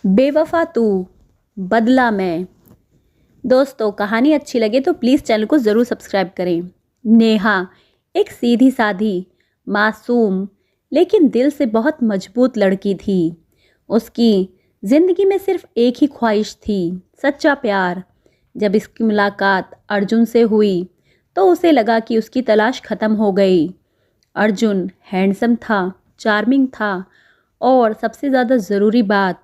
बेवफा तू, बदला मैं। दोस्तों, कहानी अच्छी लगे तो प्लीज़ चैनल को ज़रूर सब्सक्राइब करें। नेहा एक सीधी साधी, मासूम लेकिन दिल से बहुत मजबूत लड़की थी। उसकी ज़िंदगी में सिर्फ एक ही ख्वाहिश थी, सच्चा प्यार। जब इसकी मुलाकात अर्जुन से हुई तो उसे लगा कि उसकी तलाश ख़त्म हो गई। अर्जुन हैंडसम था, चार्मिंग था और सबसे ज़्यादा ज़रूरी बात,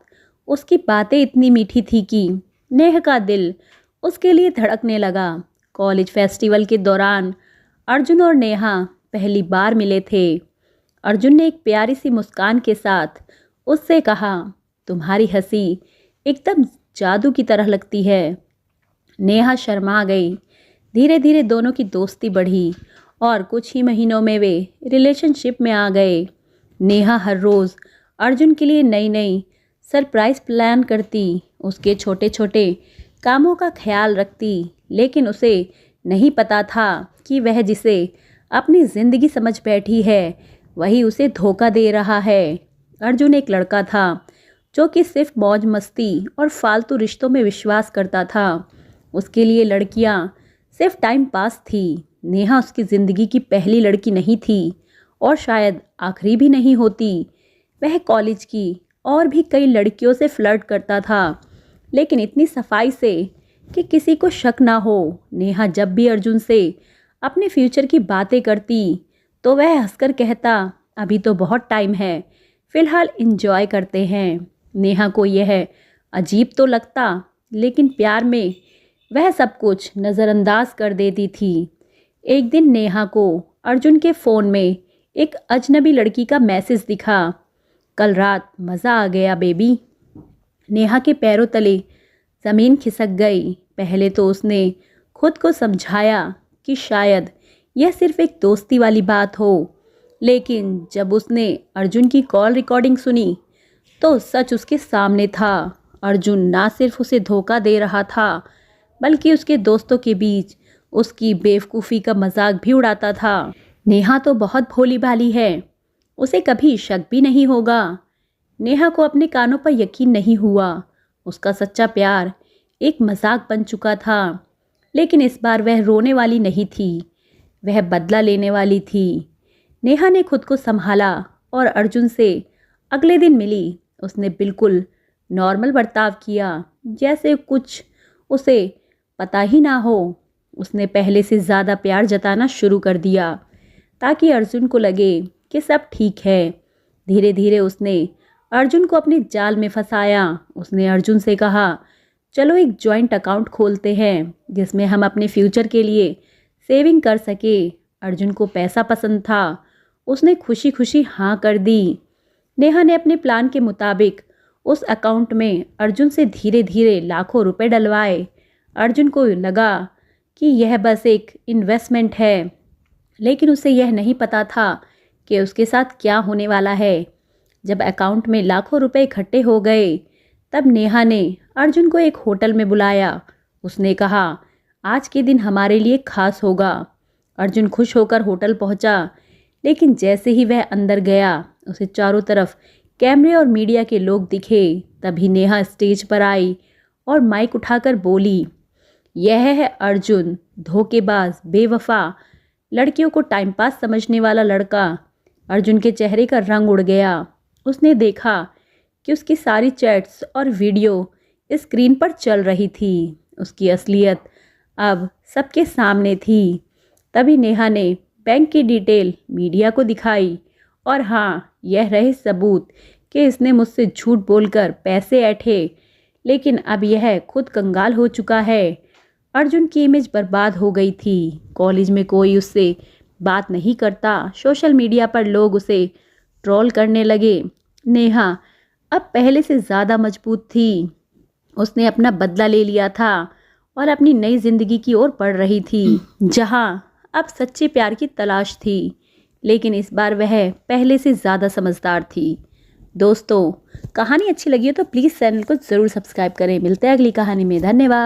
उसकी बातें इतनी मीठी थी कि नेहा का दिल उसके लिए धड़कने लगा। कॉलेज फेस्टिवल के दौरान अर्जुन और नेहा पहली बार मिले थे। अर्जुन ने एक प्यारी सी मुस्कान के साथ उससे कहा, तुम्हारी हंसी एकदम जादू की तरह लगती है। नेहा शर्मा गई। धीरे धीरे दोनों की दोस्ती बढ़ी और कुछ ही महीनों में वे रिलेशनशिप में आ गए। नेहा हर रोज़ अर्जुन के लिए नई नई सरप्राइज़ प्लान करती, उसके छोटे छोटे कामों का ख्याल रखती, लेकिन उसे नहीं पता था कि वह जिसे अपनी ज़िंदगी समझ बैठी है वही उसे धोखा दे रहा है। अर्जुन एक लड़का था जो कि सिर्फ मौज मस्ती और फालतू रिश्तों में विश्वास करता था। उसके लिए लड़कियां सिर्फ टाइम पास थी। नेहा उसकी ज़िंदगी की पहली लड़की नहीं थी और शायद आखिरी भी नहीं होती। वह कॉलेज की और भी कई लड़कियों से फ्लर्ट करता था, लेकिन इतनी सफाई से कि किसी को शक ना हो। नेहा जब भी अर्जुन से अपने फ्यूचर की बातें करती तो वह हंसकर कहता, अभी तो बहुत टाइम है, फ़िलहाल इंजॉय करते हैं। नेहा को यह अजीब तो लगता, लेकिन प्यार में वह सब कुछ नज़रअंदाज कर देती थी। एक दिन नेहा को अर्जुन के फ़ोन में एक अजनबी लड़की का मैसेज दिखा, कल रात मज़ा आ गया बेबी। नेहा के पैरों तले ज़मीन खिसक गई। पहले तो उसने खुद को समझाया कि शायद यह सिर्फ एक दोस्ती वाली बात हो, लेकिन जब उसने अर्जुन की कॉल रिकॉर्डिंग सुनी तो सच उसके सामने था। अर्जुन ना सिर्फ उसे धोखा दे रहा था, बल्कि उसके दोस्तों के बीच उसकी बेवकूफ़ी का मजाक भी उड़ाता था। नेहा तो बहुत भोली भाली है, उसे कभी शक भी नहीं होगा। नेहा को अपने कानों पर यकीन नहीं हुआ। उसका सच्चा प्यार एक मजाक बन चुका था, लेकिन इस बार वह रोने वाली नहीं थी, वह बदला लेने वाली थी। नेहा ने खुद को संभाला और अर्जुन से अगले दिन मिली। उसने बिल्कुल नॉर्मल बर्ताव किया, जैसे कुछ उसे पता ही ना हो। उसने पहले से ज़्यादा प्यार जताना शुरू कर दिया ताकि अर्जुन को लगे कि सब ठीक है। धीरे धीरे उसने अर्जुन को अपने जाल में फंसाया। उसने अर्जुन से कहा, चलो एक जॉइंट अकाउंट खोलते हैं जिसमें हम अपने फ्यूचर के लिए सेविंग कर सके। अर्जुन को पैसा पसंद था, उसने खुशी खुशी हाँ कर दी। नेहा ने अपने प्लान के मुताबिक उस अकाउंट में अर्जुन से धीरे धीरे लाखों रुपए डलवाए। अर्जुन को लगा कि यह बस एक इन्वेस्टमेंट है, लेकिन उसे यह नहीं पता था कि उसके साथ क्या होने वाला है। जब अकाउंट में लाखों रुपए इकट्ठे हो गए, तब नेहा ने अर्जुन को एक होटल में बुलाया। उसने कहा, आज के दिन हमारे लिए खास होगा। अर्जुन खुश होकर होटल पहुंचा, लेकिन जैसे ही वह अंदर गया उसे चारों तरफ कैमरे और मीडिया के लोग दिखे। तभी नेहा स्टेज पर आई और माइक उठाकर बोली, यह है अर्जुन, धोखेबाज, बेवफा, लड़कियों को टाइम पास समझने वाला लड़का। अर्जुन के चेहरे का रंग उड़ गया। उसने देखा कि उसकी सारी चैट्स और वीडियो स्क्रीन पर चल रही थी। उसकी असलियत अब सबके सामने थी। तभी नेहा ने बैंक की डिटेल मीडिया को दिखाई और हाँ, यह रहे सबूत कि इसने मुझसे झूठ बोलकर पैसे ऐंठे, लेकिन अब यह खुद कंगाल हो चुका है। अर्जुन की इमेज बर्बाद हो गई थी। कॉलेज में कोई उससे बात नहीं करता, सोशल मीडिया पर लोग उसे ट्रोल करने लगे। नेहा अब पहले से ज़्यादा मजबूत थी। उसने अपना बदला ले लिया था और अपनी नई ज़िंदगी की ओर बढ़ रही थी, जहां अब सच्चे प्यार की तलाश थी, लेकिन इस बार वह पहले से ज़्यादा समझदार थी। दोस्तों, कहानी अच्छी लगी हो तो प्लीज़ चैनल को ज़रूर सब्सक्राइब करें। मिलते हैं अगली कहानी में। धन्यवाद।